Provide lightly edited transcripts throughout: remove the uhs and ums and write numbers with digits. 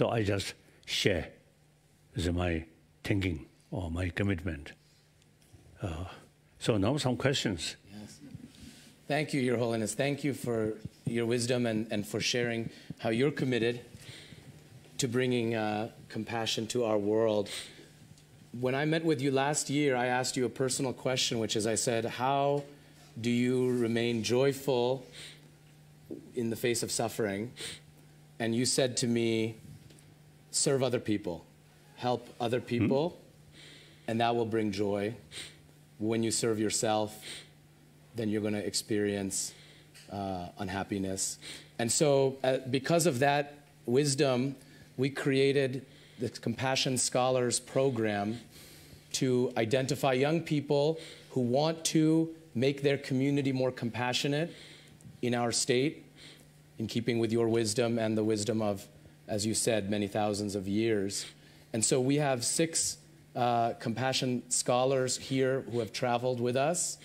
So I just share my thinking or my commitment. So now some questions. Yes. Thank you, Your Holiness. Thank you for your wisdom and for sharing how you're committed to bringing compassion to our world. When I met with you last year, I asked you a personal question, which is, I said, how do you remain joyful in the face of suffering? And you said to me, serve other people, help other people, and that will bring joy. When you serve yourself, then you're going to experience unhappiness. And so because of that wisdom, we created the Compassion Scholars Program to identify young people who want to make their community more compassionate in our state, in keeping with your wisdom and the wisdom of, as you said, many thousands of years. And so we have 6 compassion scholars here who have traveled with us,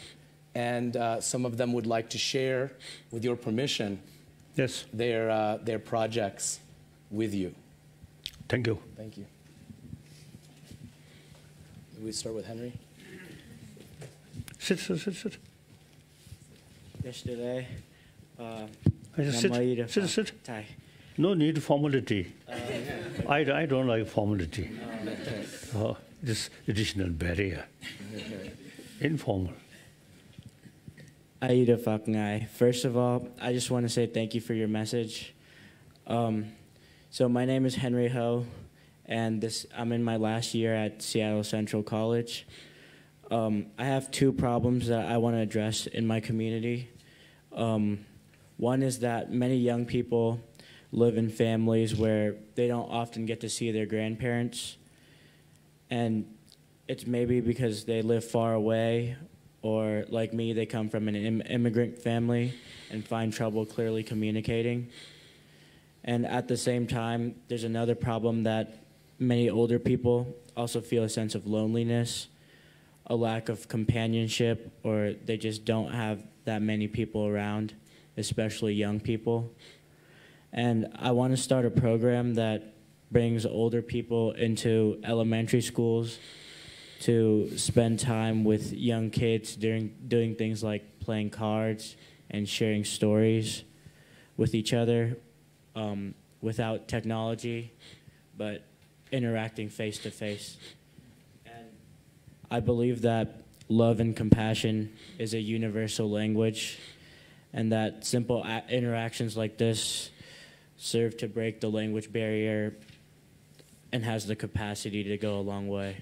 and some of them would like to share, with your permission, yes, their projects with you. Thank you. Thank you. We start with Henry. Sit. Yesterday, sit. No need formality. I don't like formality. This additional barrier. Informal. Aida Fakngai. First of all, I just want to say thank you for your message. So my name is Henry Ho, and I'm in my last year at Seattle Central College. I have 2 problems that I want to address in my community. One is that many young people live in families where they don't often get to see their grandparents, and it's maybe because they live far away, or like me, they come from an immigrant family and find trouble clearly communicating. And at the same time, there's another problem that many older people also feel a sense of loneliness, a lack of companionship, or they just don't have that many people around, especially young people. And I want to start a program that brings older people into elementary schools to spend time with young kids doing things like playing cards and sharing stories with each other, without technology, but interacting face to face. And I believe that love and compassion is a universal language, and that simple interactions like this serve to break the language barrier and has the capacity to go a long way.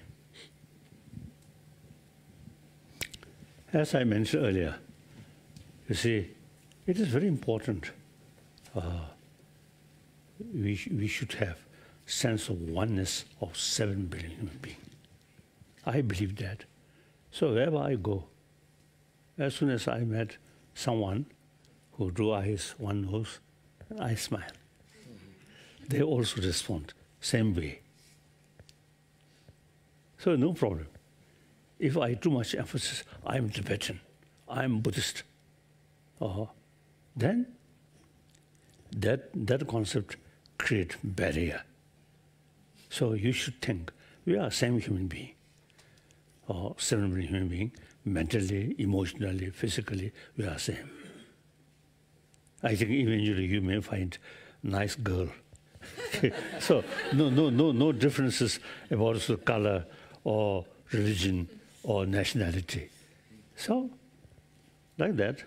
As I mentioned earlier, you see, it is very important. We should have sense of oneness of 7 billion human beings. I believe that. So wherever I go, as soon as I met someone who drew eyes, one nose, I smile. They also respond same way. So no problem. If I too much emphasis, I'm Tibetan, I'm Buddhist, then that concept creates barrier. So you should think, we are same human being, 7 billion human being, mentally, emotionally, physically, we are same. I think eventually you may find nice girl. So no differences about the color or religion or nationality. So, like that.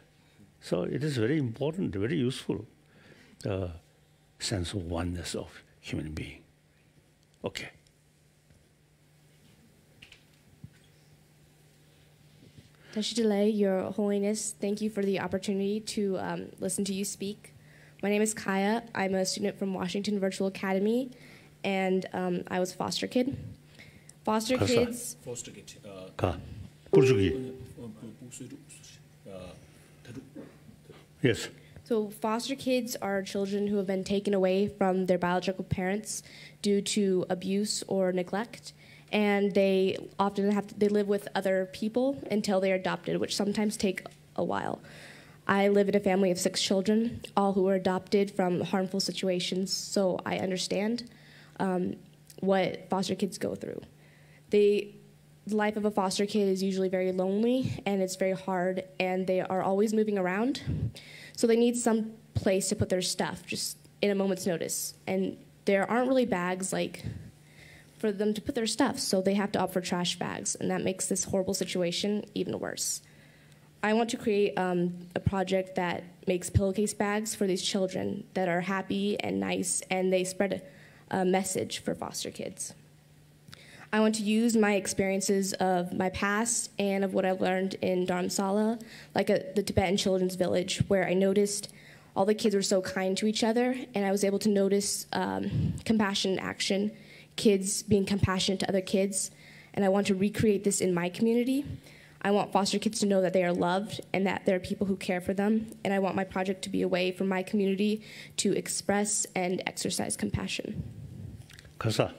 So it is very important, very useful, sense of oneness of human being. Okay. Tashi Delay, Your Holiness, thank you for the opportunity to listen to you speak. My name is Kaya. I'm a student from Washington Virtual Academy, and I was a foster kid. Foster kids... Foster kid. Yes. So foster kids are children who have been taken away from their biological parents due to abuse or neglect, and they often they live with other people until they're adopted, which sometimes take a while. I live in a family of 6 children, all who were adopted from harmful situations, so I understand. what foster kids go through. The life of a foster kid is usually very lonely, and it's very hard, and they are always moving around. So they need some place to put their stuff, just in a moment's notice. And there aren't really bags for them to put their stuff, so they have to opt for trash bags, and that makes this horrible situation even worse. I want to create a project that makes pillowcase bags for these children that are happy and nice, and they spread a message for foster kids. I want to use my experiences of my past and of what I've learned in Dharamsala, like the Tibetan Children's Village, where I noticed all the kids were so kind to each other, and I was able to notice compassion in action, kids being compassionate to other kids, and I want to recreate this in my community. I want foster kids to know that they are loved and that there are people who care for them, and I want my project to be a way for my community to express and exercise compassion. 가사.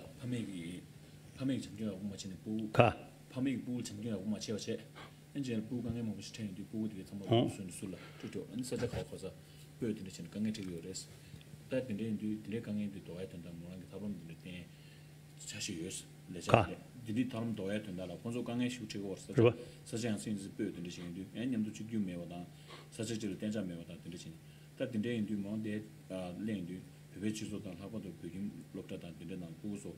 가. 가. Didi talam doya tunda la konzo kange shu chego orsa sajan sin zi pyo tunda shin du nyam du chigyu me wada sajajil tenja me wada tunda shin ta dinde indu mo de len du pepe chizo dan habo do pygim lokta dan dinde nan buso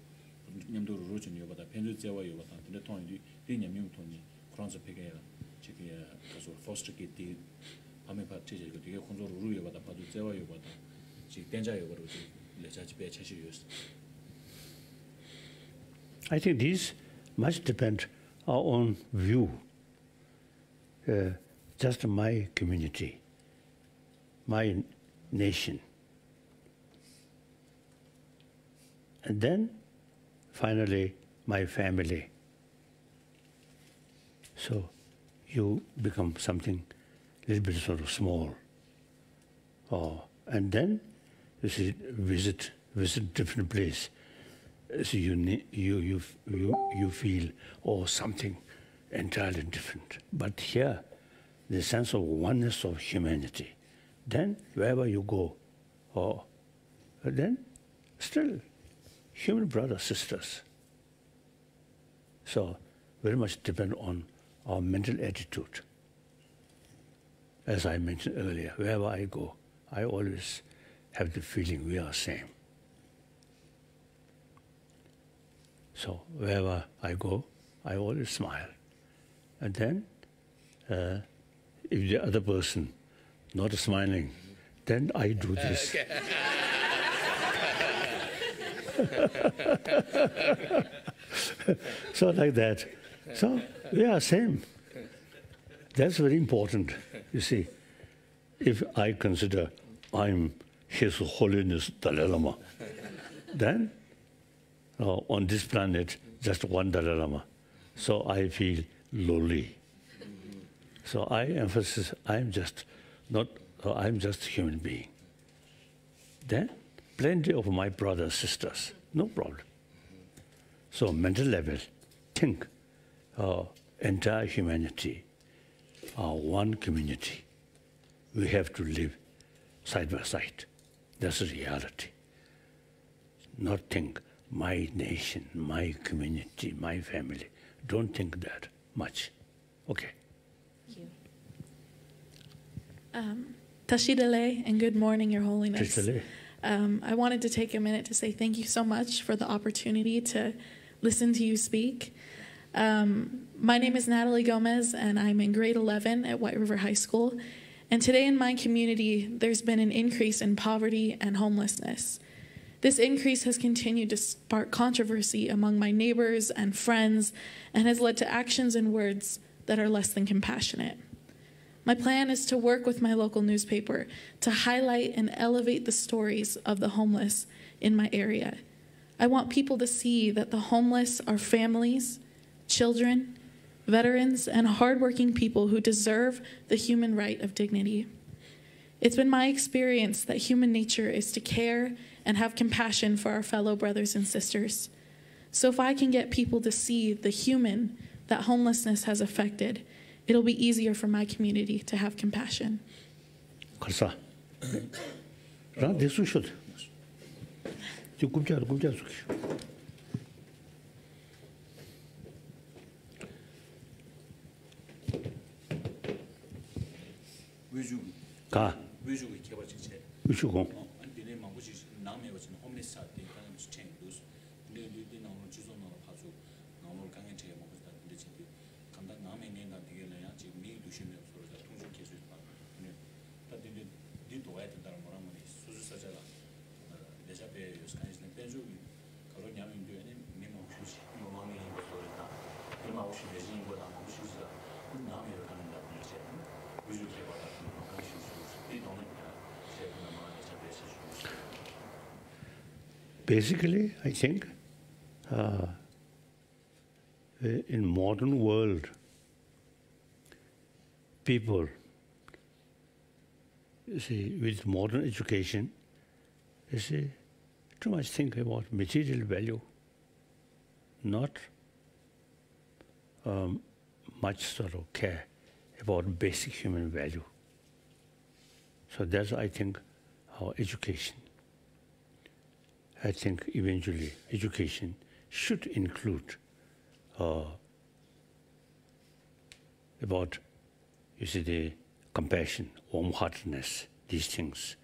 nyam du ro chin yo wada penju jewa yo wada dinde ton du di nyam yum toni kronza pege ya chiki kaso foster kid di ame pa cheje go dige konzo ru yo wada pa du jewa yo wada chi tenja yo wada le cha chi be chashi yo. I think these must depend our own view. Just my community, my nation. And then, finally, my family. So, you become something a little bit sort of small. And then, you see, visit different place. So you feel something entirely different. But here, the sense of oneness of humanity. Then wherever you go, then still human brothers, sisters. So very much depend on our mental attitude. As I mentioned earlier, wherever I go, I always have the feeling we are same. So wherever I go, I always smile. And then, if the other person not smiling, then I do this. So like that. So we are same. That's very important, you see. If I consider I'm His Holiness Dalai Lama, then on this planet, just one Dalai Lama. So I feel lowly. So I emphasize, I'm just human being. Then, plenty of my brothers, sisters, no problem. So mental level, think, entire humanity, one community. We have to live side by side. That's a reality. Not think, my nation, my community, my family. Don't think that much. Okay. Thank you. Tashidale, and good morning, Your Holiness. Tashidale. I wanted to take a minute to say thank you so much for the opportunity to listen to you speak. My name is Natalie Gomez, and I'm in grade 11 at White River High School. And today in my community, there's been an increase in poverty and homelessness. This increase has continued to spark controversy among my neighbors and friends and has led to actions and words that are less than compassionate. My plan is to work with my local newspaper to highlight and elevate the stories of the homeless in my area. I want people to see that the homeless are families, children, veterans, and hardworking people who deserve the human right of dignity. It's been my experience that human nature is to care and have compassion for our fellow brothers and sisters. So if I can get people to see the human that homelessness has affected, it'll be easier for my community to have compassion. 가. 위주공. Basically, I think in modern world, people, you see, with modern education, you see, too much think about material value, not much sort of care about basic human value. So that's, I think, our education. I think eventually education should include about, you see, the compassion, warm-heartedness, these things.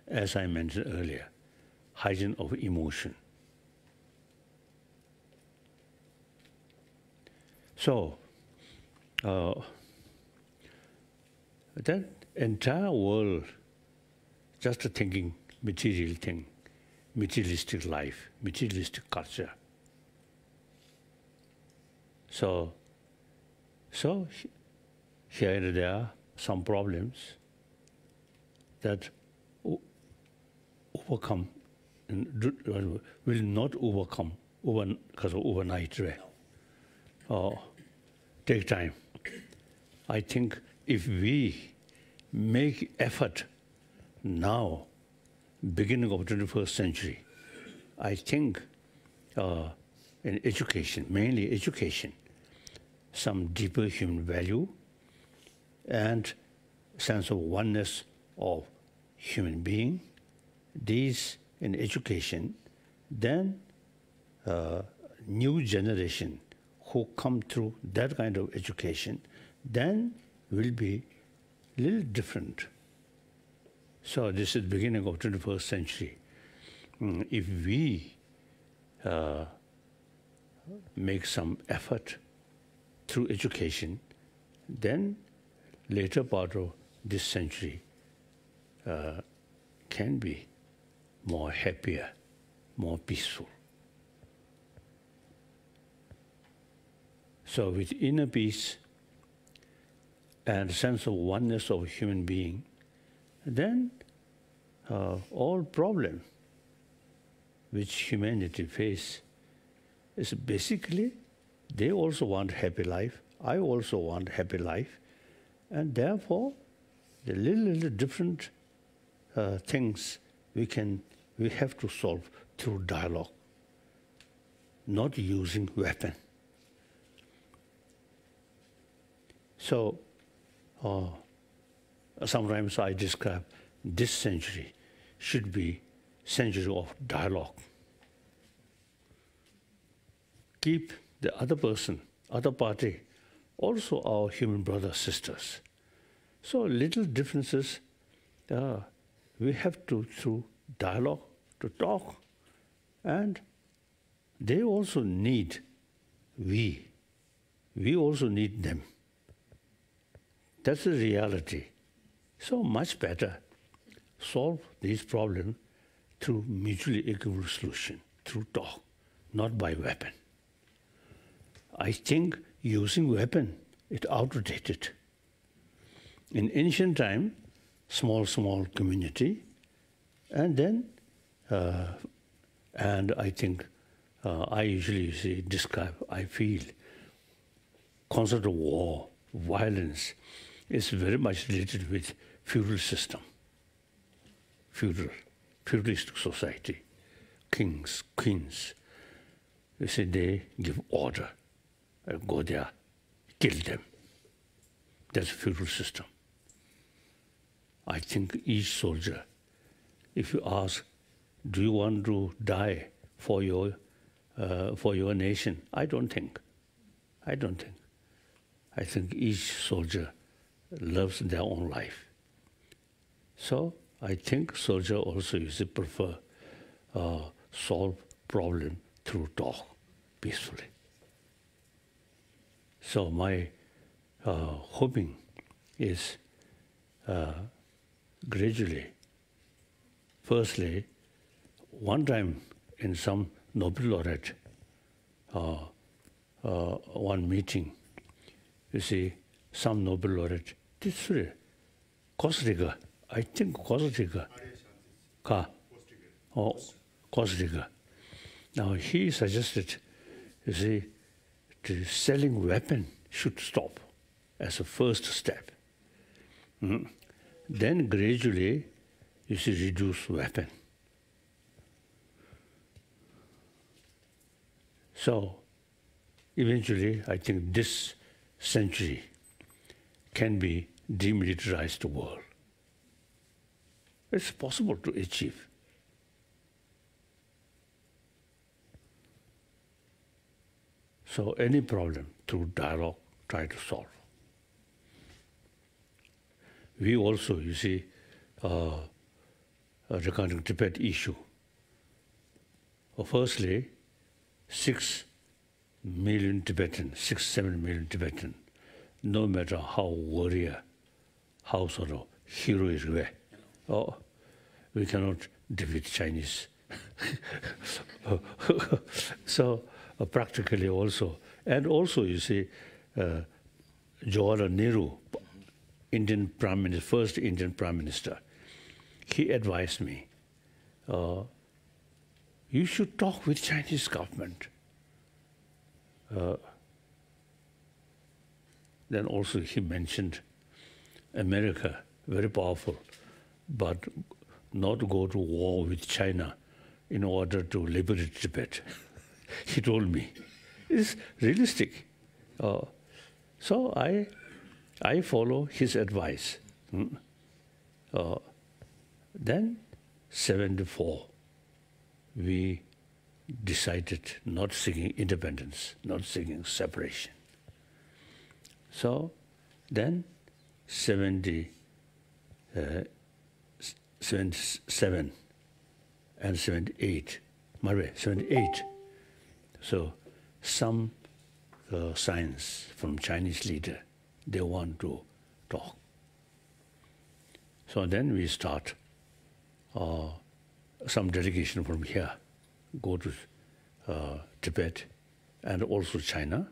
As I mentioned earlier, hygiene of emotion. So, that entire world just thinking material thing, materialistic life, materialistic culture. So here there are some problems that overcome and will not overcome because of overnight. Take time. I think if we make effort now, beginning of 21st century, I think in education, mainly education, some deeper human value and sense of oneness of human being, these in education, then new generation who come through that kind of education, then will be a little different. So this is the beginning of 21st century. If we make some effort through education, then later part of this century can be more happier, more peaceful. So with inner peace and sense of oneness of a human being, then all problem which humanity face is basically, they also want happy life, I also want happy life, and therefore the little different things we have to solve through dialogue, not using weapon. So sometimes I describe this century should be century of dialogue. Keep the other person, other party, also our human brothers, sisters. So little differences, we have to, through dialogue, to talk. And they also need we also need them. That's the reality. So much better solve these problems through mutually equitable solution, through talk, not by weapon. I think using weapon, it's outdated. In ancient time, small community, and then, and I think, I usually describe, I feel, concept of war, violence, is very much related with feudal system, feudalistic society, kings, queens. You see, they give order, go there, kill them. That's a feudal system. I think each soldier, if you ask do you want to die for your nation? I don't think. I think each soldier loves their own life. So I think soldier also prefer solve problem through talk peacefully. So my hoping is gradually. Firstly, one time in some Nobel laureate, one meeting, you see, some Nobel laureate, this is Costa Rica, I think Costa Rica, Costa Rica. Now he suggested, you see, the selling weapon should stop as a first step. Then gradually, you see, reduce weapon. So eventually, I think this century can be demilitarized world. It's possible to achieve. So any problem through dialogue, try to solve. We also, you see, regarding Tibet issue. Firstly, 6 million Tibetans, 7 million Tibetans, no matter how warrior, how sort of heroic way, we cannot defeat Chinese. So practically also, and also you see, Jawaharlal Nehru, Indian Prime Minister, first Indian Prime Minister, he advised me, you should talk with Chinese government. Then also he mentioned America, very powerful, but not go to war with China in order to liberate Tibet. He told me. It's realistic. So I follow his advice. Then 74, we decided not seeking independence, not seeking separation. So then 77 and 78, 78. So some signs from Chinese leader, they want to talk. So then we start some delegation from here, go to Tibet and also China.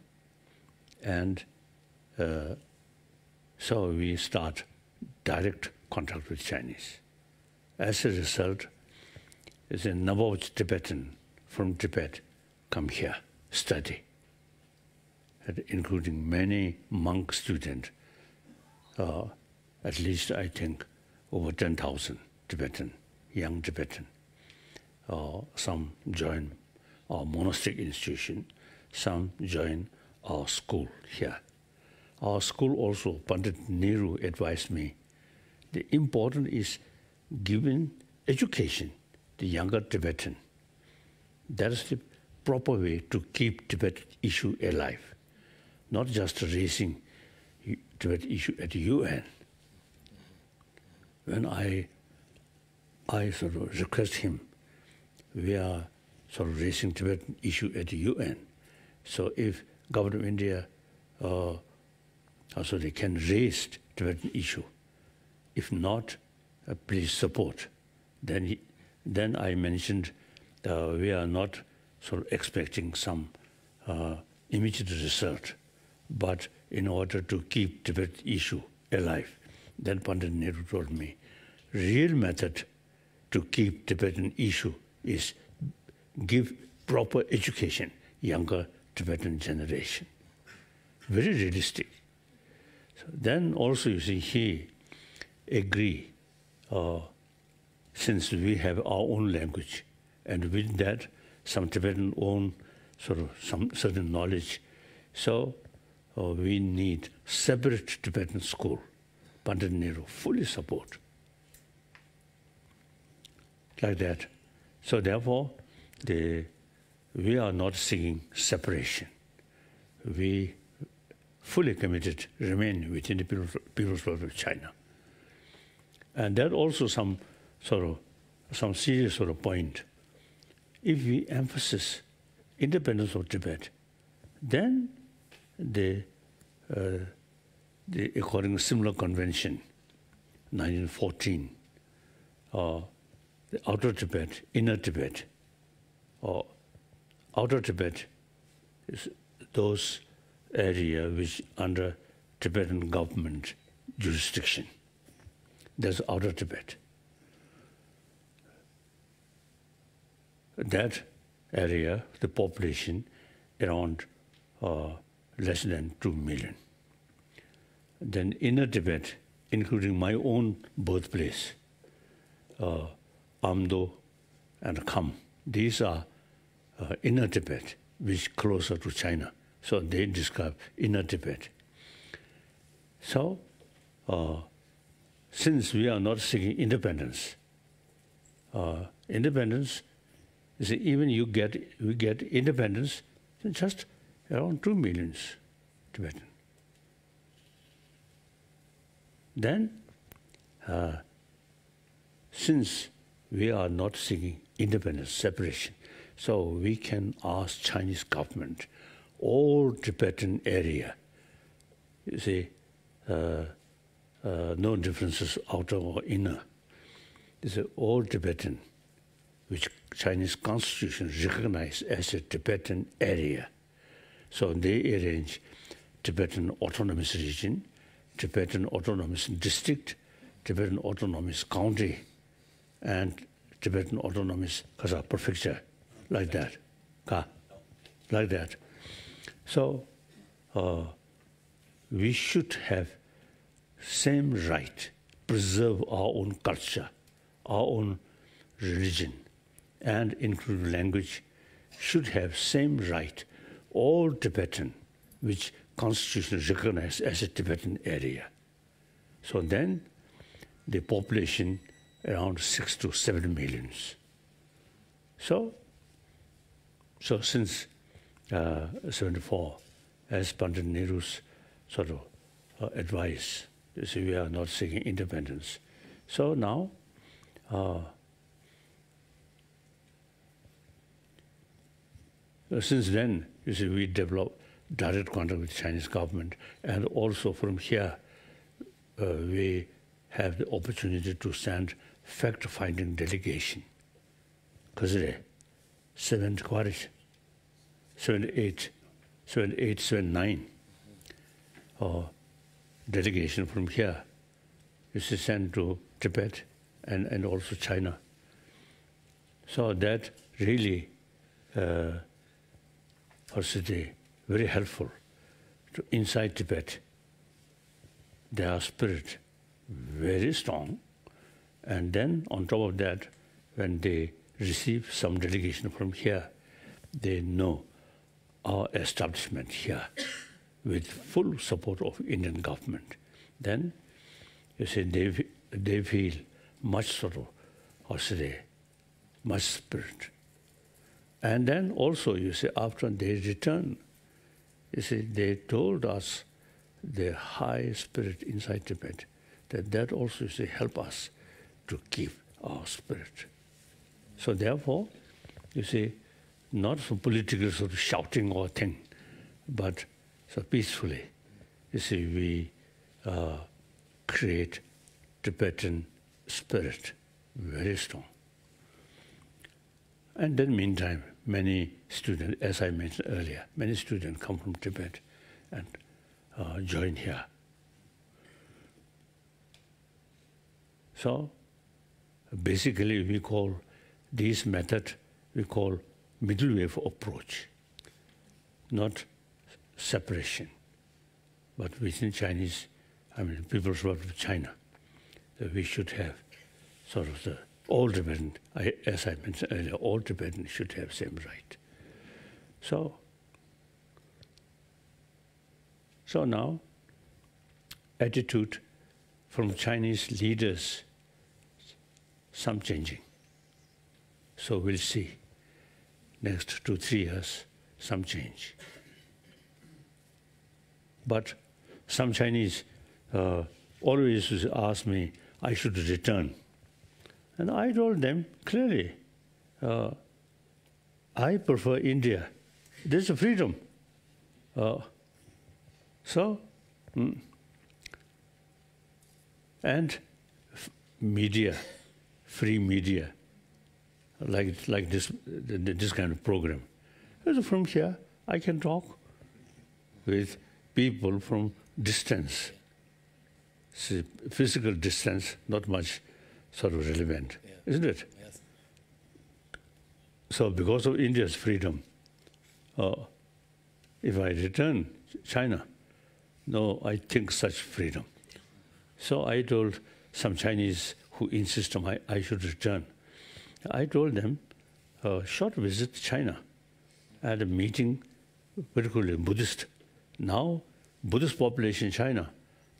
And so we start direct contact with Chinese. As a result, there's a number of Tibetans from Tibet come here, study, and including many monk students, at least I think over 10,000 Tibetan, young Tibetan. Some join our monastic institution, some join our school here. Our school also, Pandit Nehru advised me, the important is giving education to younger Tibetan. That is the proper way to keep Tibet issue alive, not just raising Tibet issue at the UN. When I sort of request him, we are sort of raising Tibetan issue at the UN. So if government of India also they can raise Tibetan issue, if not, please support. Then I mentioned we are not sort of expecting some immediate result, but in order to keep Tibet issue alive, then Pandit Nehru told me, real method to keep Tibetan issue is give proper education, younger Tibetan generation. Very realistic. So then also you see he agree, since we have our own language, and with that some Tibetan own sort of some certain knowledge. So we need separate Tibetan school. Pandit Nehru fully support. Like that, So therefore, we are not seeking separation. We fully committed remain within the People's Republic of China. And that also some serious sort of point. If we emphasize independence of Tibet, then according to similar convention, 1914, the outer Tibet, inner Tibet, or outer Tibet is those areas which under Tibetan government jurisdiction. That's outer Tibet. That area, the population around less than 2 million. Then inner Tibet, including my own birthplace, Amdo and Kham, these are inner Tibet, which closer to China. So they describe inner Tibet. So since we are not seeking independence, independence, you see, even we get independence in just around 2 million Tibetan. Then, since we are not seeking independence, separation, so we can ask Chinese government, all Tibetan area, you see, no differences outer or inner. It's all Tibetan, which Chinese constitution recognized as a Tibetan area. So they arrange Tibetan Autonomous Region, Tibetan Autonomous District, Tibetan Autonomous County, and Tibetan Autonomous Prefecture, like that. Like that. So we should have same right, preserve our own culture, our own religion, and include language, should have same right, all Tibetan, which Constitution recognized as a Tibetan area. So then the population around 6 to 7 millions. So since 74, as Pandit Nehru's sort of advice, you see, we are not seeking independence. So now, since then, you see, we developed direct contact with the Chinese government, and also from here, we have the opportunity to send fact-finding delegation. Because 78, 79, delegation from here is sent to Tibet and also China. So that really was very helpful to inside Tibet. Their spirit very strong, and then on top of that, when they receive some delegation from here, they know our establishment here with full support of Indian government. Then you see they feel much sort of, much spirit. And then also, you see, after they return, you see, they told us the high spirit inside Tibet, that also, you see, help us to keep our spirit. So therefore, you see, not some political sort of shouting or thing, but so peacefully, you see, we create Tibetan spirit very strong. And then meantime, many students, as I mentioned earlier, many students come from Tibet and join here. So basically we call this method, we call middle wave approach, not separation, but within Chinese, People's Republic of China, we should have sort of the all Tibetan, as I mentioned earlier, all Tibetans should have same right. So now, attitude from Chinese leaders, some changing. So we'll see next 2-3 years some change. But some Chinese always ask me, I should return. And I told them clearly, I prefer India. There's a freedom. And media, free media, like this kind of program. So from here, I can talk with people from distance. See, physical distance, not much sort of relevant, isn't it? Yes. So because of India's freedom, if I return China, no, I think such freedom. So I told some Chinese who insist on I should return. I told them, short visit China at a meeting, particularly Buddhist. Now, Buddhist population in China,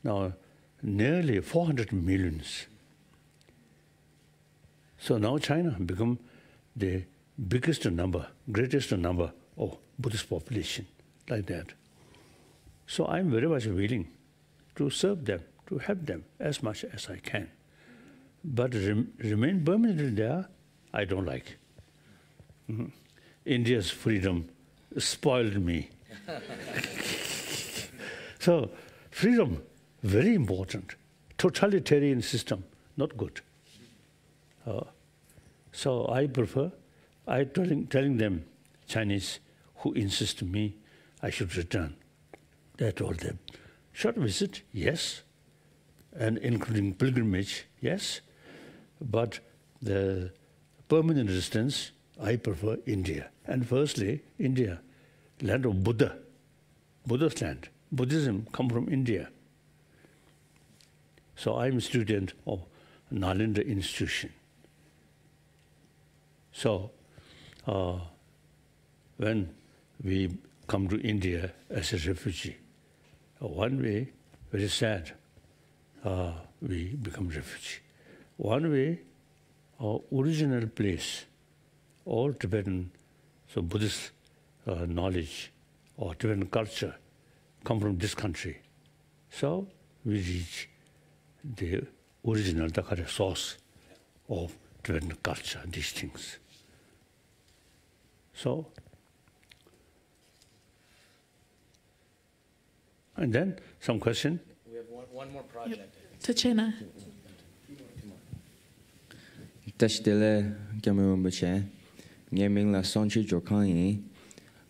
now nearly 400 millions. So now China become the biggest number, greatest number of Buddhist population, like that. So I'm very much willing to serve them, to help them as much as I can. But remain permanently there, I don't like. India's freedom spoiled me. So freedom, very important. Totalitarian system, not good. So I prefer, telling them, Chinese who insist on me, I should return. I told them, short visit, yes, and including pilgrimage, yes, but the permanent residence, I prefer India. And firstly, India, land of Buddha, Buddha's land. Buddhism come from India. So I'm a student of Nalanda Institution. So when we come to India as a refugee, one way, very sad, we become refugee. One way, our original place, all Tibetan, so Buddhist knowledge or Tibetan culture come from this country. So we reach the original, the kind of source of Tibetan culture, these things. So, and then some question. We have one more project. Tachina. Tashdele Gamurumbache, Gaming La Sonchi Jokani,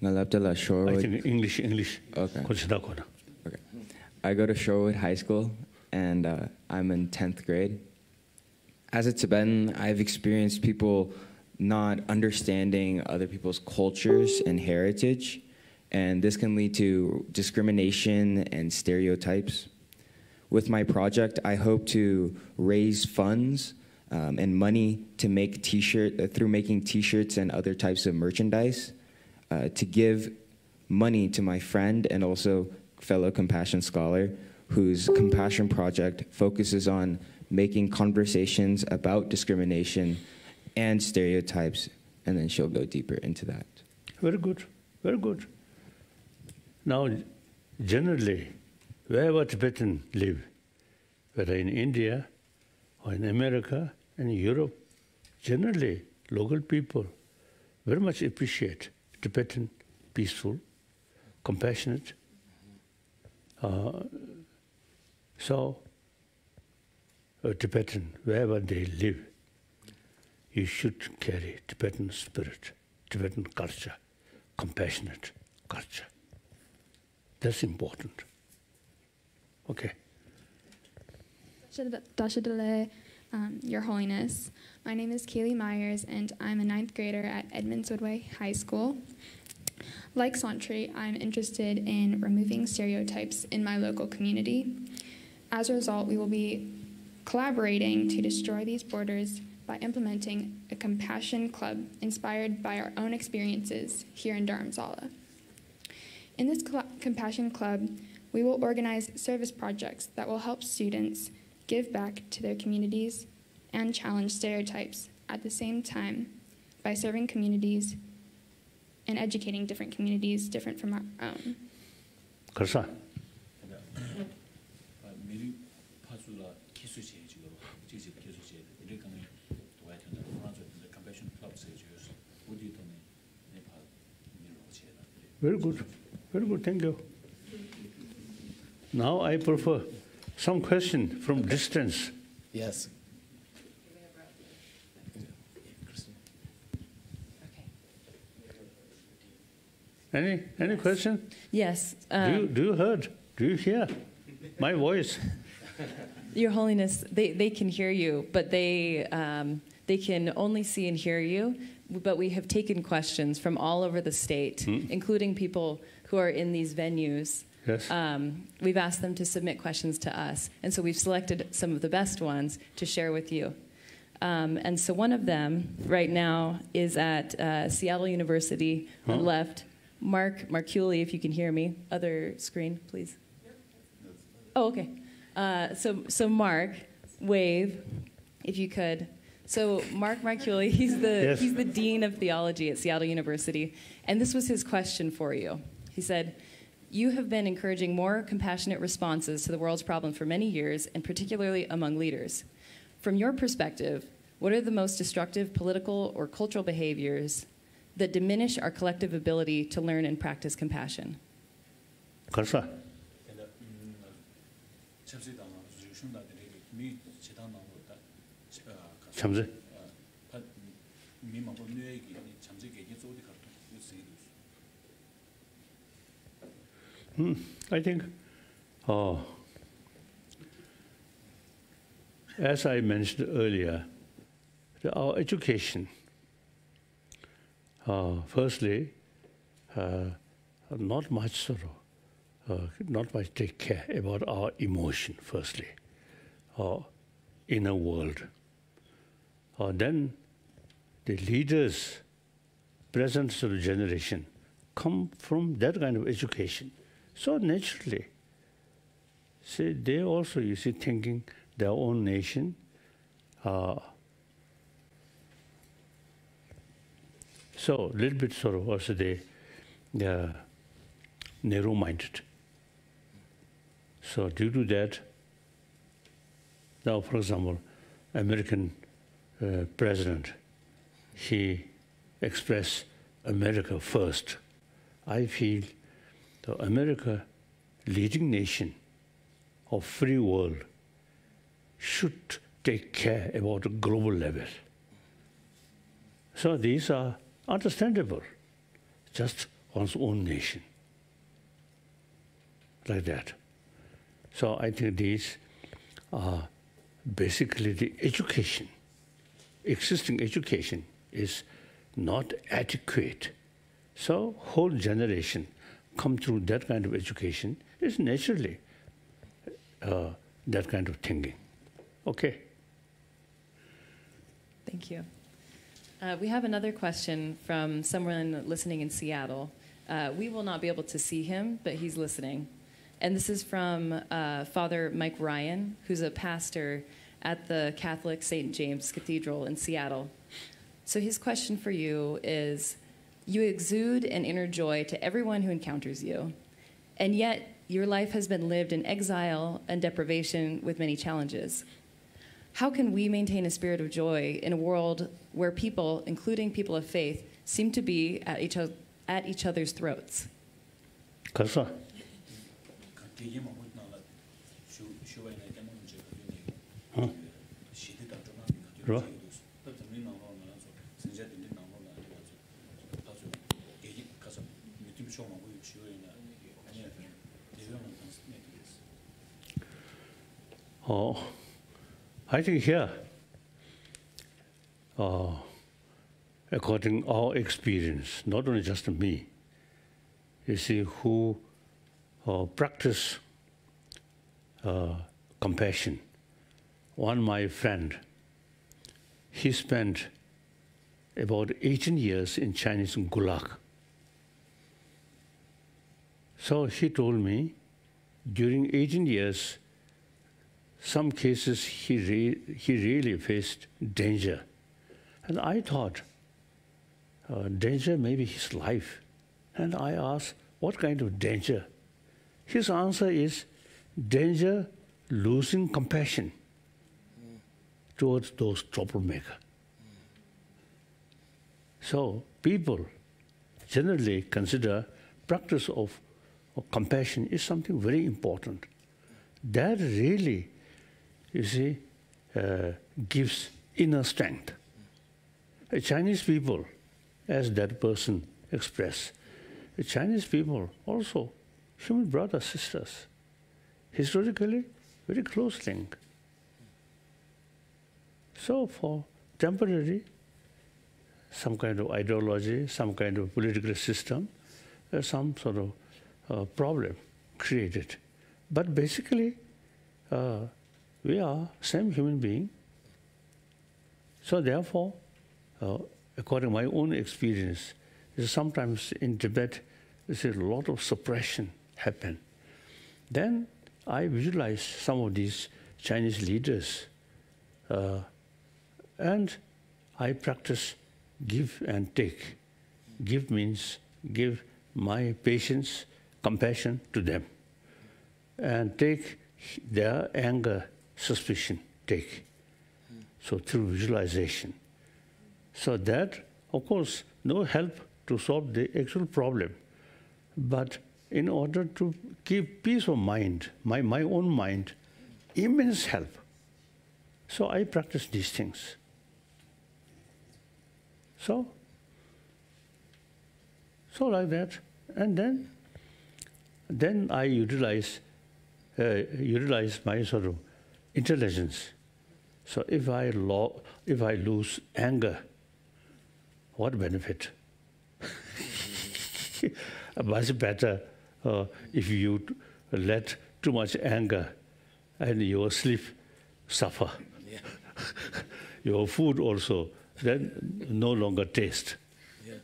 Nalaptela I Shorewood. think English. Okay. Okay. Okay. I go to Shorewood High School, and I'm in 10th grade. As a Tibetan, I've experienced people not understanding other people's cultures and heritage, and this can lead to discrimination and stereotypes. With my project, I hope to raise funds and money to make through making T-shirts and other types of merchandise, to give money to my friend and also fellow Compassion scholar, whose Compassion project focuses on making conversations about discrimination and stereotypes, and then she'll go deeper into that. Very good, very good. Now, generally, wherever Tibetans live, whether in India or in America and Europe, generally, local people very much appreciate Tibetan, peaceful, compassionate. So, a Tibetan, wherever they live, you should carry Tibetan spirit, Tibetan culture, compassionate culture. That's important. Okay. Dashadale, Your Holiness. My name is Kaylee Myers, and I'm a 9th grader at Edmonds High School. Like Santry, I'm interested in removing stereotypes in my local community. As a result, we will be collaborating to destroy these borders by implementing a compassion club inspired by our own experiences here in Dharamsala. In this compassion club, we will organize service projects that will help students give back to their communities and challenge stereotypes at the same time by serving communities and educating different communities different from our own. 그래서 미리 파수라 기술제 지금 지지 기술제 이렇게 가면 도와야 되는 프랑스 compassion clubs 해줘서 어디 돈에 네파 밀어치다. Very good. Very good. Thank you. Now I prefer some question from distance. Yes. Any question? Yes. Do you heard? Do you hear my voice? Your Holiness, they can hear you, but they can only see and hear you. But we have taken questions from all over the state, including people who are in these venues. Yes. We've asked them to submit questions to us, and so we've selected some of the best ones to share with you. And so one of them right now is at Seattle University on the left. Mark Marculi, if you can hear me. Other screen, please. Oh, okay. So Mark, wave, if you could. So Mark Marculi, he's the Dean of Theology at Seattle University, and this was his question for you. He said, "You have been encouraging more compassionate responses to the world's problems for many years, and particularly among leaders. From your perspective, what are the most destructive political or cultural behaviors that diminish our collective ability to learn and practice compassion?" 그래서 참새. I think, as I mentioned earlier, our education, firstly, not much take care about our emotion, firstly, our inner world. Then the leaders, present sort of generation, come from that kind of education. So naturally, see, they also, you see, thinking their own nation. So a little bit sort of also they are narrow-minded. So due to that, now, for example, American president, he expressed America first. I feel the America, leading nation of free world, should take care about the global level. So these are understandable, just one's own nation, like that. So I think these are basically the education. Existing education is not adequate. So whole generation come through that kind of education is naturally that kind of thinking. Okay. Thank you. We have another question from someone listening in Seattle. We will not be able to see him, but he's listening. And this is from Father Mike Ryan, who's a pastor at the Catholic St. James Cathedral in Seattle. So his question for you is, you exude an inner joy to everyone who encounters you, and yet your life has been lived in exile and deprivation with many challenges. How can we maintain a spirit of joy in a world where people, including people of faith, seem to be at each other's throats? 그래서 그래? I think here, according to our experience, not only just me, you see, who practice compassion. One my friend, he spent about 18 years in Chinese Gulag. So he told me, during 18 years, some cases he really faced danger. And I thought, danger may be his life. And I asked, what kind of danger? His answer is, danger losing compassion towards those troublemakers. So people generally consider practice of compassion is something very important. That really, you see, gives inner strength. Chinese people, as that person expressed, the Chinese people also, human brothers, sisters, historically, very close link. So for temporary, some kind of ideology, some kind of political system, some sort of problem created. But basically, we are same human being. So therefore, according to my own experience, sometimes in Tibet, there's a lot of suppression happen. Then I visualize some of these Chinese leaders, and I practice give and take. Give means give my patience, compassion to them, and take their anger, suspicion, take. So through visualization. So that, of course, no help to solve the actual problem, but in order to keep peace of mind, my own mind, immense help. So I practice these things. So like that, and then I utilize my sort of intelligence. So if I lose anger, what benefit? Much better if you let too much anger and your sleep suffer. Yeah. Your food also then no longer taste,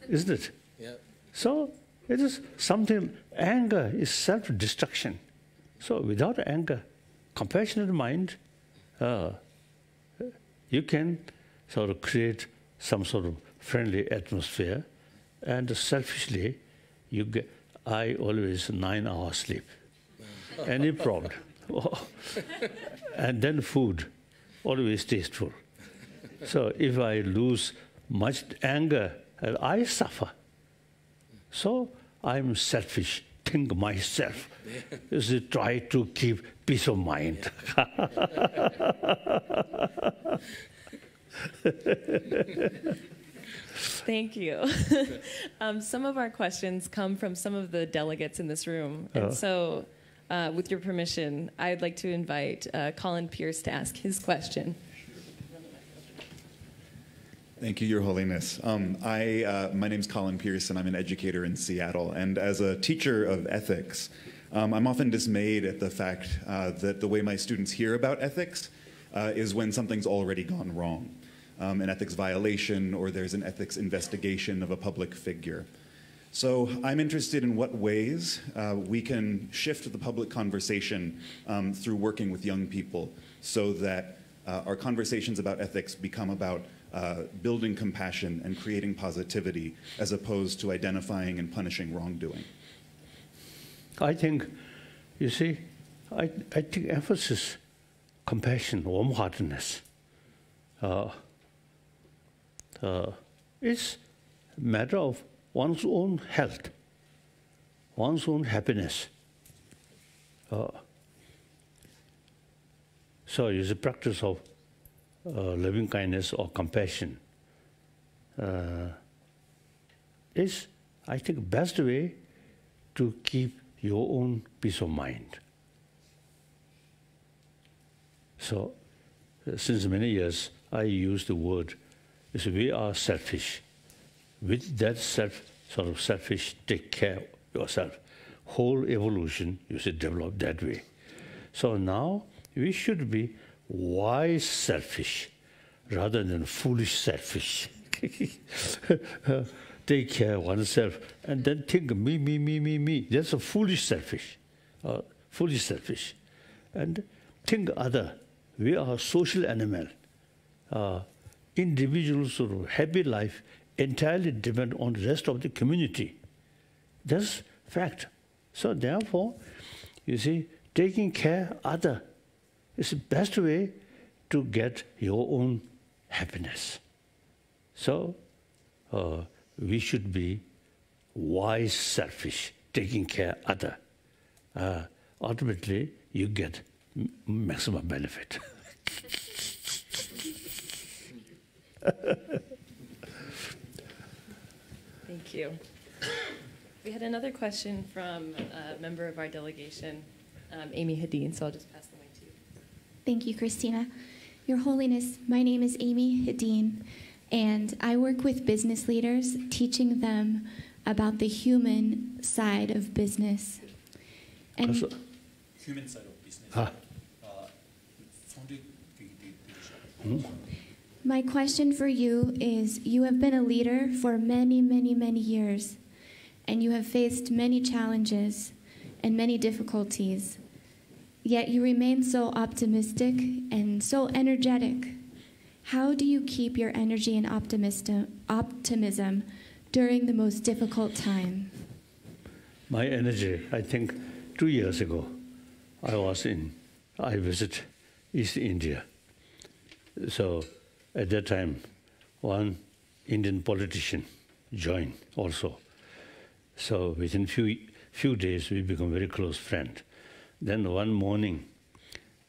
isn't it? Yeah. So it is something, anger is self-destruction. So without anger, compassionate mind, you can sort of create some sort of friendly atmosphere, and selfishly, I always 9 hours sleep. Any problem. And then food, always tasteful. So if I lose much anger, I suffer. So I'm selfish, think myself. Is try to keep peace of mind. Thank you. Some of our questions come from some of the delegates in this room. And so, with your permission, I'd like to invite Colin Pierce to ask his question. Thank you, Your Holiness. My name's Colin Pierce, and I'm an educator in Seattle. And as a teacher of ethics, I'm often dismayed at the fact that the way my students hear about ethics is when something's already gone wrong. An ethics violation, or there's an ethics investigation of a public figure. So I'm interested in what ways we can shift the public conversation through working with young people so that our conversations about ethics become about building compassion and creating positivity as opposed to identifying and punishing wrongdoing. I think, you see, I think emphasis, compassion, warm-heartedness, is a matter of one's own health, one's own happiness. So it's a practice of loving kindness or compassion. Is, I think, best way to keep your own peace of mind. So since many years, I use the word, is we are selfish. With that sort of selfish, take care of yourself. Whole evolution, you should develop that way. So now we should be wise selfish rather than foolish selfish. Take care of oneself and then think me. That's a foolish selfish. And think other. We are a social animal. Individuals sort of happy life entirely depend on the rest of the community. That's fact. So therefore, you see, taking care of other is the best way to get your own happiness. So we should be wise, selfish, taking care of other. Ultimately, you get maximum benefit. Thank you. We had another question from a member of our delegation, Amy Hadeen, so I'll just pass the mic to you. Thank you, Christina. Your Holiness, my name is Amy Hadeen, and I work with business leaders, teaching them about the human side of business. And human side of business. My question for you is, you have been a leader for many, many, many years, and you have faced many challenges and many difficulties, yet you remain so optimistic and so energetic. How do you keep your energy and optimism during the most difficult time? My energy, I think 2 years ago, I visited East India. So at that time, one Indian politician joined also. So within few days, we become very close friends. Then one morning,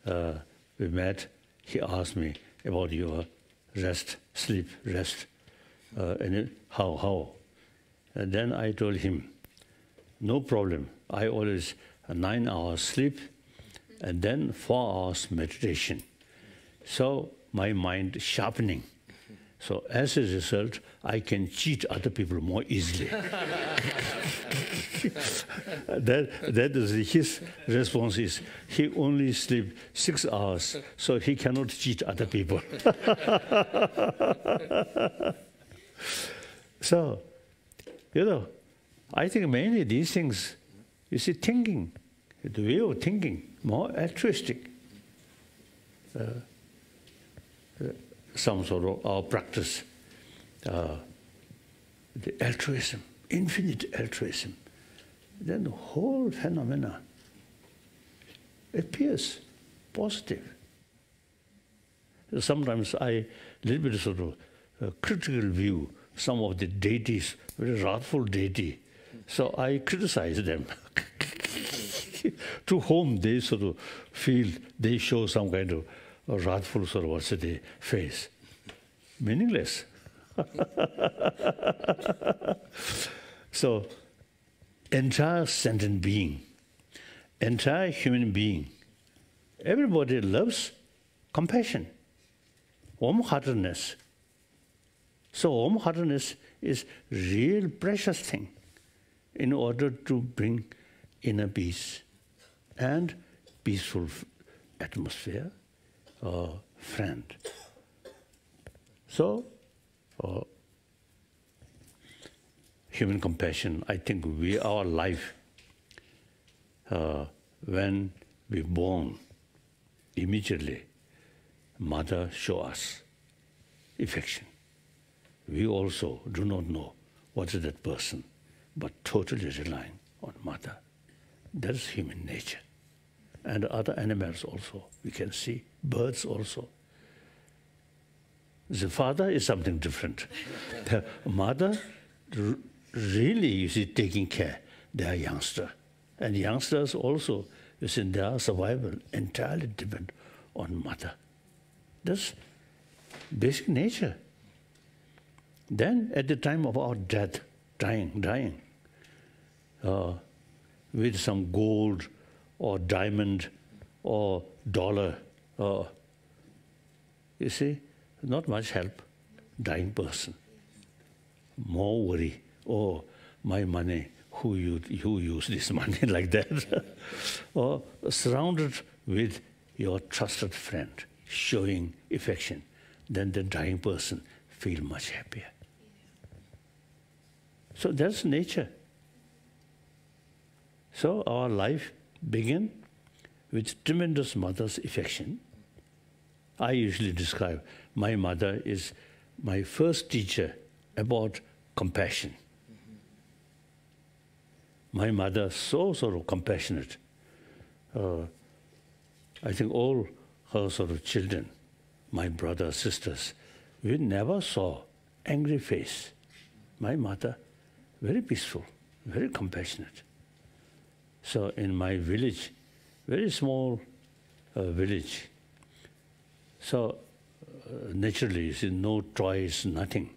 we met. He asked me about your rest, sleep, rest, and how. And then I told him, no problem. I always 9 hours sleep, and then 4 hours meditation. So my mind sharpening. So as a result, I can cheat other people more easily. that is his response is, he only sleep 6 hours, so he cannot cheat other people. So, I think mainly these things, you see, thinking, the way of thinking, more altruistic. Some sort of our practice, the altruism, infinite altruism, then the whole phenomena appears positive. Sometimes I little bit sort of critical view some of the deities, very wrathful deity, so I criticize them. To whom they sort of feel they show some kind of a wrathful sort of face. Meaningless. So, entire sentient being, entire human being, everybody loves compassion, warm-heartedness. So warm-heartedness is real precious thing in order to bring inner peace and peaceful atmosphere, friend. So, human compassion, I think our life, when we born, immediately, mother show us affection. We also do not know what is that person, but totally relying on mother. That's human nature. And other animals also, we can see, birds also. The father is something different. The mother really, you see, taking care, their youngster. And youngsters also, you see, their survival entirely depend on mother. That's basic nature. Then at the time of our death, dying, with some gold or diamond or dollar, you see, not much help, dying person. More worry, oh, my money, who use this money like that? Or surrounded with your trusted friend, showing affection, then the dying person feel much happier. So that's nature. So our life begins with tremendous mother's affection. I usually describe my mother is my first teacher about compassion. My mother, so sort of compassionate. I think all her sort of children, my brothers, sisters, we never saw angry face. My mother, very peaceful, very compassionate. So in my village, very small village, so naturally, you see, no toys, nothing.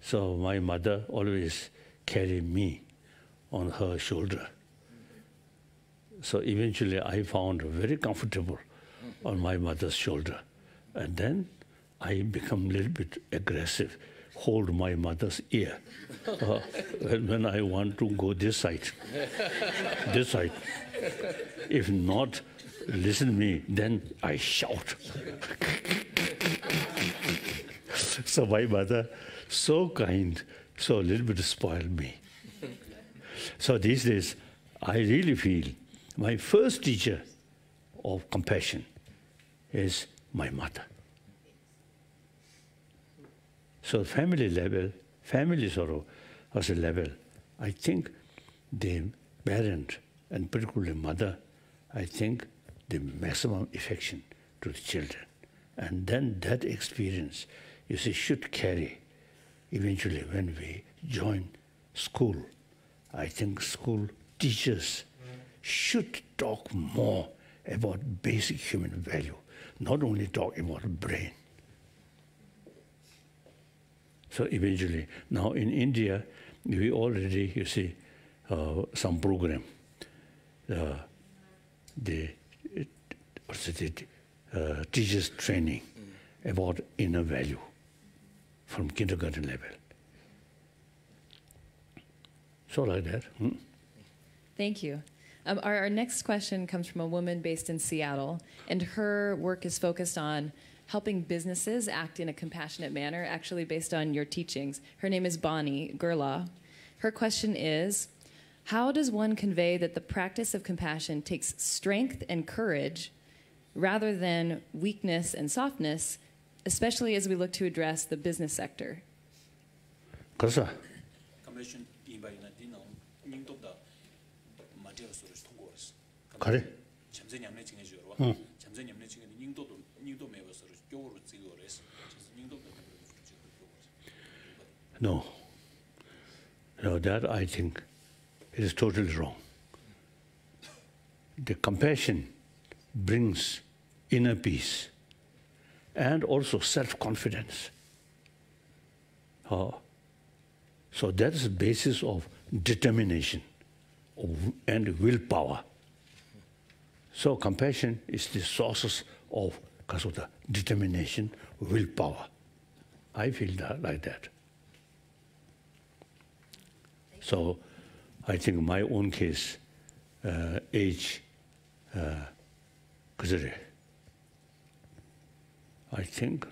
So my mother always carried me on her shoulder. So eventually I found very comfortable on my mother's shoulder. And then I become a little bit aggressive, hold my mother's ear when I want to go this side. This side. If not, listen to me, then I shout. So my mother, so kind, so a little bit spoiled me. So these days, I really feel my first teacher of compassion is my mother. So family level, family sorrow as a level, I think the parent, and particularly mother, I think the maximum affection to the children. And then that experience, you see, should carry eventually when we join school. I think school teachers should talk more about basic human value, not only talk about brain. So eventually, now in India, we already, you see, some program, teachers training about inner value from kindergarten level. So like that. Thank you. Our next question comes from a woman based in Seattle, and her work is focused on helping businesses act in a compassionate manner, actually based on your teachings. Her name is Bonnie Gerla. Her question is, how does one convey that the practice of compassion takes strength and courage rather than weakness and softness, especially as we look to address the business sector? 그래서 그래. No, that I think it is totally wrong. The compassion brings inner peace and also self-confidence. So that is the basis of determination and willpower. So compassion is the sources of determination, willpower. I feel that like that. So I think my own case, age, I think,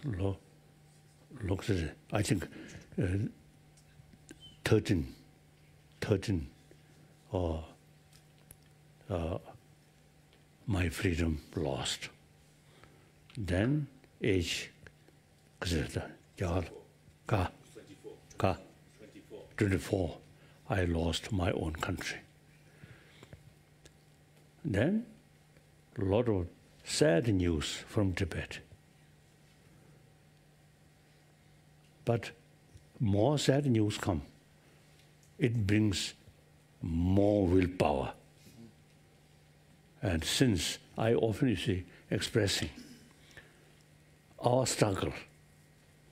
I think 13, or my freedom lost. Then age, 24, I lost my own country. Then a lot of sad news from Tibet. But more sad news come. It brings more willpower. And since I often see expressing our struggle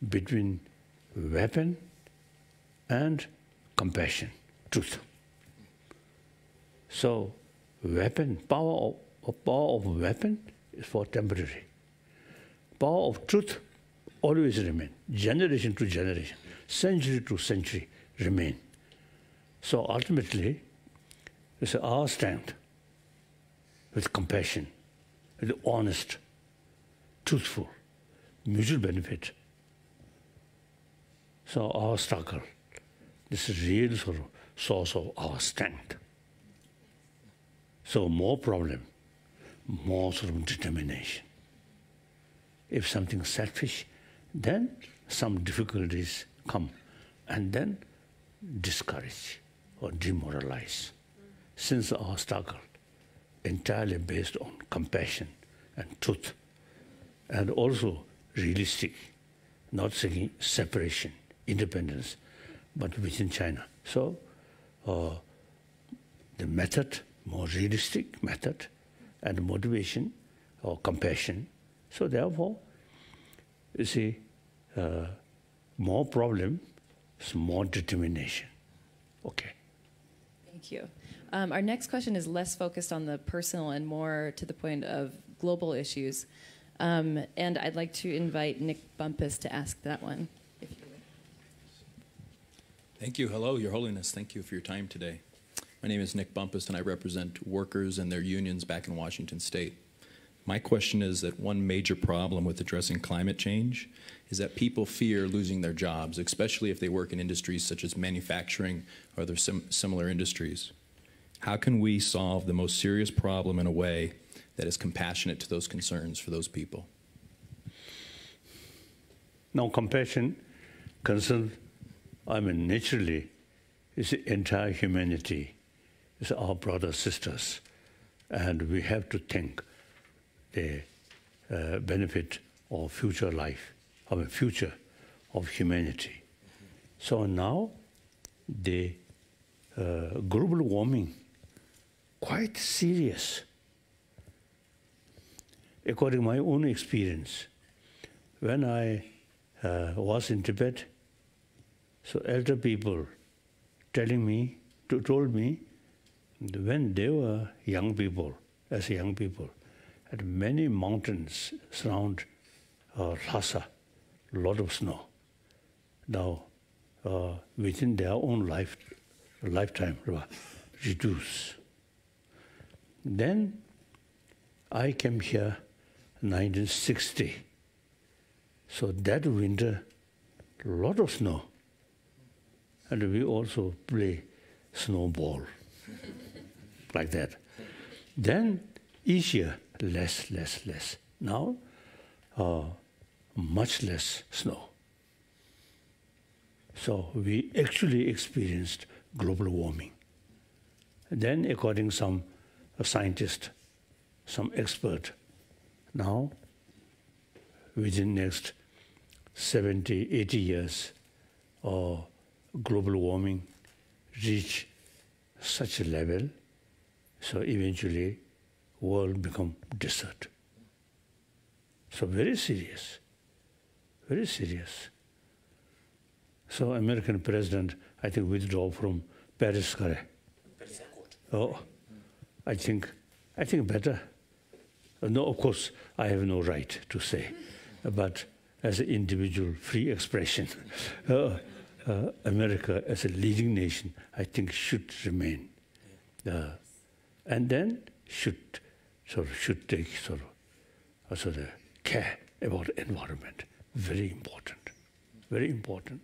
between weapon and compassion, truth. So weapon, power of weapon is for temporary. Power of truth always remain, generation to generation, century to century remain. So ultimately, it's our strength with compassion, with honest, truthful, mutual benefit. So our struggle, this is real sort of source of our strength. So more problem, more sort of determination. If something selfish, then some difficulties come. and then discourage or demoralize. Since our struggle entirely based on compassion and truth, and also realistic, not seeking separation, independence, but within China. So the method, more realistic method, and motivation or compassion. So therefore, you see, more problem, more determination. Okay. Thank you. Our next question is less focused on the personal and more to the point of global issues. And I'd like to invite Nick Bumpus to ask that one. If you would. Thank you. Hello, Your Holiness. Thank you for your time today. My name is Nick Bumpus, and I represent workers and their unions back in Washington State. My question is that one major problem with addressing climate change is that people fear losing their jobs, especially if they work in industries such as manufacturing or other similar industries. How can we solve the most serious problem in a way that is compassionate to those concerns for those people? Now, compassion, concern, naturally, is the entire humanity. It's our brothers, sisters, and we have to think the benefit of future life, of a future of humanity. So now, the global warming, quite serious. According to my own experience, when I was in Tibet, so elder people told me when they were young people, as young people, at many mountains surround Lhasa, a lot of snow. Now, within their own lifetime, reduce. Then I came here in 1960. So that winter, a lot of snow. And we also play snowball, like that. Then each year, less. Now, much less snow. So we actually experienced global warming. And then, according to some scientist, some expert, now, within next 70, 80 years, global warming reach such a level, so eventually world become desert. So very serious, very serious. So American president, I think, withdraw from Paris. Oh, I think better. No, of course, I have no right to say, but as an individual free expression, America as a leading nation, I think should remain, and then should take the care about environment. Very important, very important.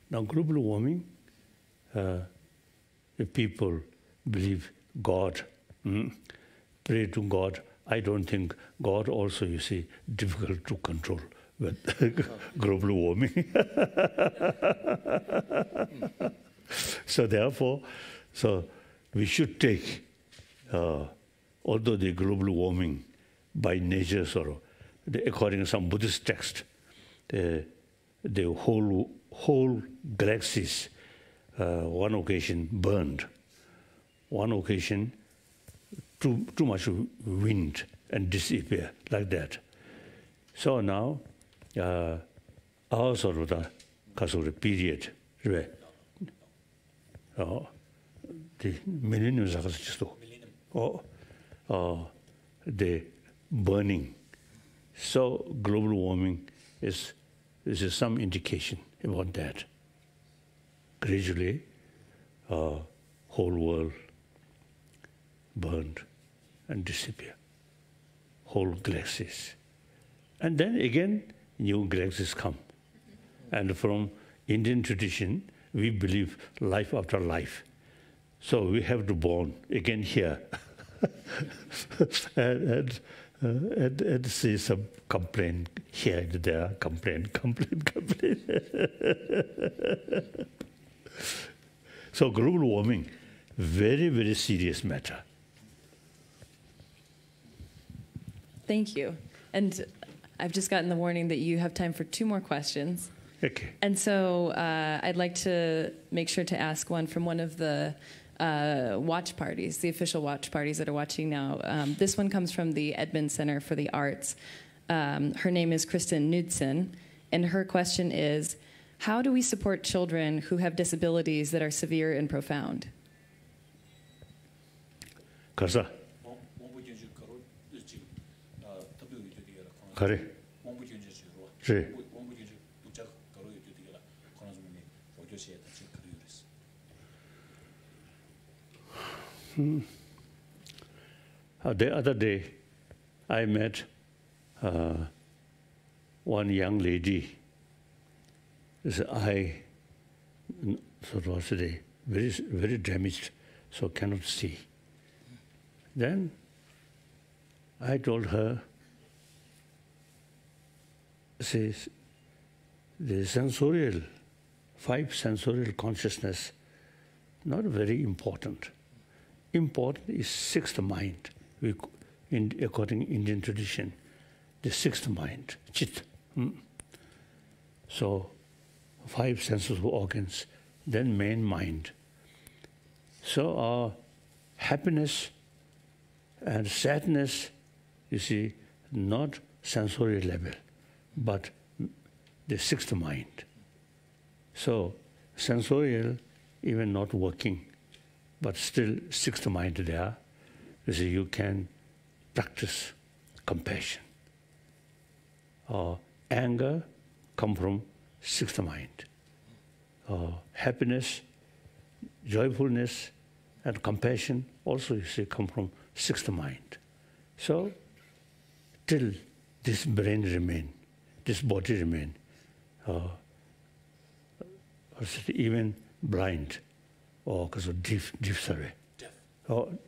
Now, global warming, if people believe God, pray to God. I don't think God also, you see, difficult to control with global warming. So therefore, we should take, although the global warming by nature, according to some Buddhist text, the whole galaxies, one occasion burned, one occasion too much wind and disappear like that. So now, our period, the millennium, the burning. So global warming is some indication about that. Gradually, whole world burned and disappear, whole galaxies. And then again, new galaxies come. And from Indian tradition, we believe life after life. So we have to born again here. and and see some complaint here and there, complaint. So global warming, very, very serious matter. Thank you. And I've just gotten the warning that you have time for 2 more questions. Okay. And so I'd like to make sure to ask one from one of the watch parties, the official watch parties that are watching now. This one comes from the Edmonds Center for the Arts. Her name is Kristen Knudsen, and her question is, how do we support children who have disabilities that are severe and profound? 가서. 그래. 그래. The other day, I met one young lady. I sort of today very, very damaged, so cannot see. Then I told her, says the sensorial, 5 sensorial consciousness, not very important. Important is 6th mind, according to Indian tradition, the 6th mind, chit. So 5 sensory organs, then main mind. So our happiness and sadness, you see, not sensory level, but the 6th mind. So sensorial, even not working, but still 6th mind there. You see, you can practice compassion. Anger come from 6th mind. Happiness, joyfulness, and compassion also, you see, come from 6th mind. So till this brain remain, this body remain, even blind, or because of deaf survey. You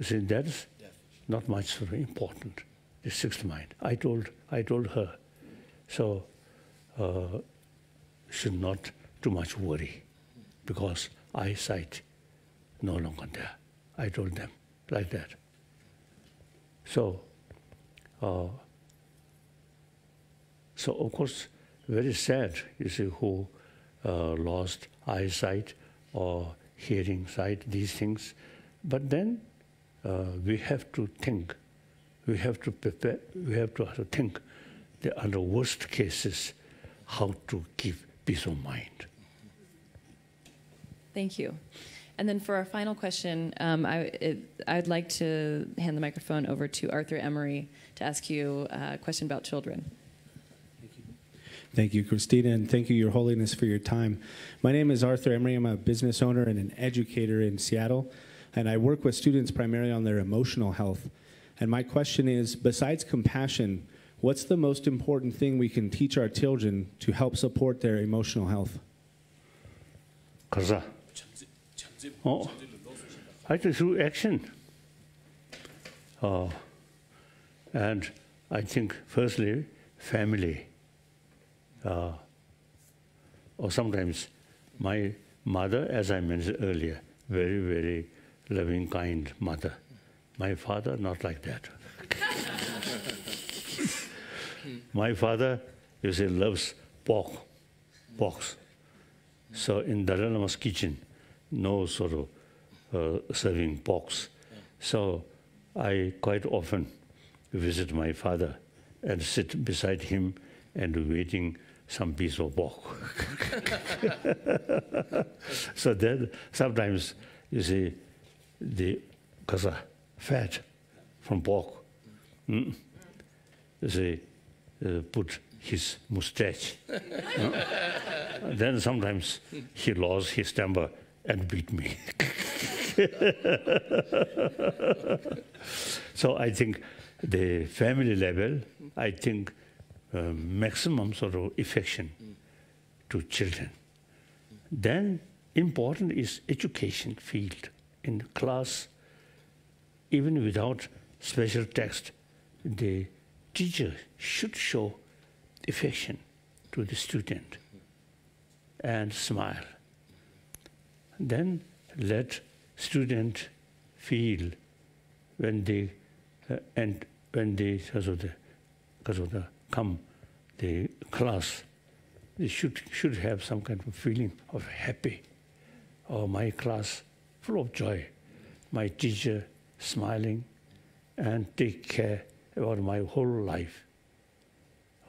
see, that's not much sort of important. The 6th mind. I told her, so should not too much worry, because eyesight no longer there. I told them like that. So of course, very sad, you see, who lost eyesight or hearing sight, these things. But then we have to think, we have to prepare, we have to think that under worst cases, how to keep peace of mind. Thank you. And then for our final question, I'd like to hand the microphone over to Arthur Emery to ask you a question about children. Thank you, Christina, and thank you, Your Holiness, for your time. My name is Arthur Emery. I'm a business owner and an educator in Seattle, and I work with students primarily on their emotional health. And my question is, besides compassion, what's the most important thing we can teach our children to help support their emotional health? I think through action. And I think, firstly, family. Or sometimes my mother, as I mentioned earlier, very, very loving, kind mother. My father, not like that. My father, you say, loves pork. So in Dalai Lama's kitchen, no sort of serving porks. So I quite often visit my father and sit beside him and waiting some piece of pork. So then sometimes, you see, the fat from pork, you see, put his mustache. Then sometimes he lost his temper and beat me. So I think the family level, I think maximum sort of affection to children. Then important is education field. In class, even without special text, the teacher should show affection to the student and smile. Then let student feel when they come the class, they should have some kind of feeling of happy. Oh, my class full of joy, my teacher smiling and take care about my whole life.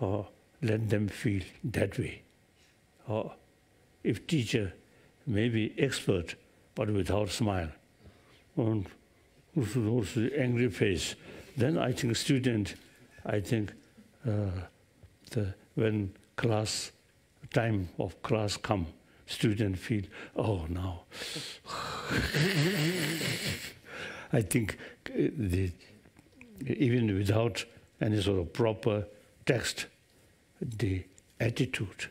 Or let them feel that way. Or if teacher may be expert but without smile, and also angry face, then I think student, when class time of class come, student feel, oh, now. I think even without any sort of proper text, the attitude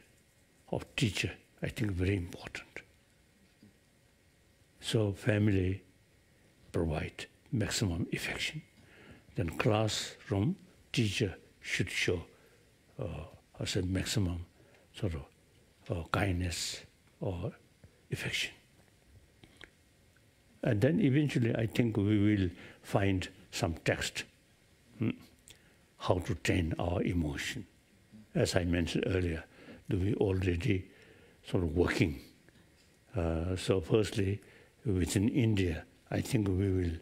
of teacher, I think, very important. So family provide maximum affection. Then classroom teacher should show maximum sort of kindness or affection. And then eventually I think we will find some text, how to train our emotion. As I mentioned earlier, we already sort of working. So firstly, within India, I think we will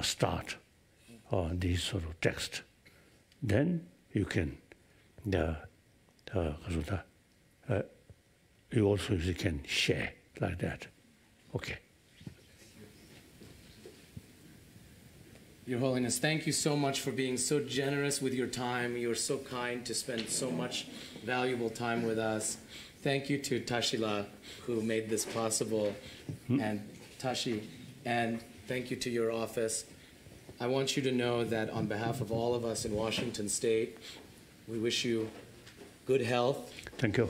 start these sort of text. Then you can, you also can share like that. Okay. Your Holiness, thank you so much for being so generous with your time. You're so kind to spend so much valuable time with us. Thank you to Tashila, who made this possible, and Tashi, and thank you to your office. I want you to know that on behalf of all of us in Washington State, we wish you good health. Thank you.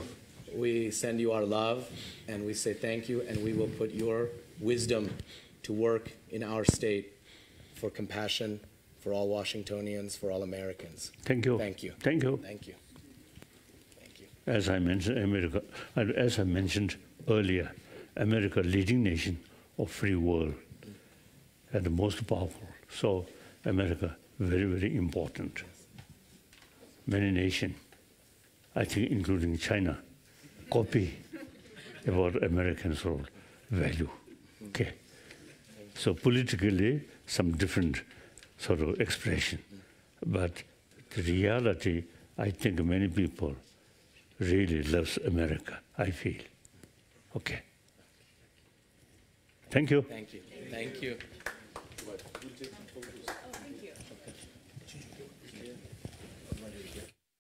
We send you our love, and we say thank you, and we will put your wisdom to work in our state for compassion for all Washingtonians, for all Americans. Thank you. Thank you. Thank you. Thank you. Thank you. As I mentioned earlier, America, leading nation of free world, and the most powerful. So America, very, very important. Many nations, I think including China, copy about American sort of value. Okay. So politically, some different sort of expression. But the reality, I think many people really loves America, I feel. Okay. Thank you. Thank you. Thank you.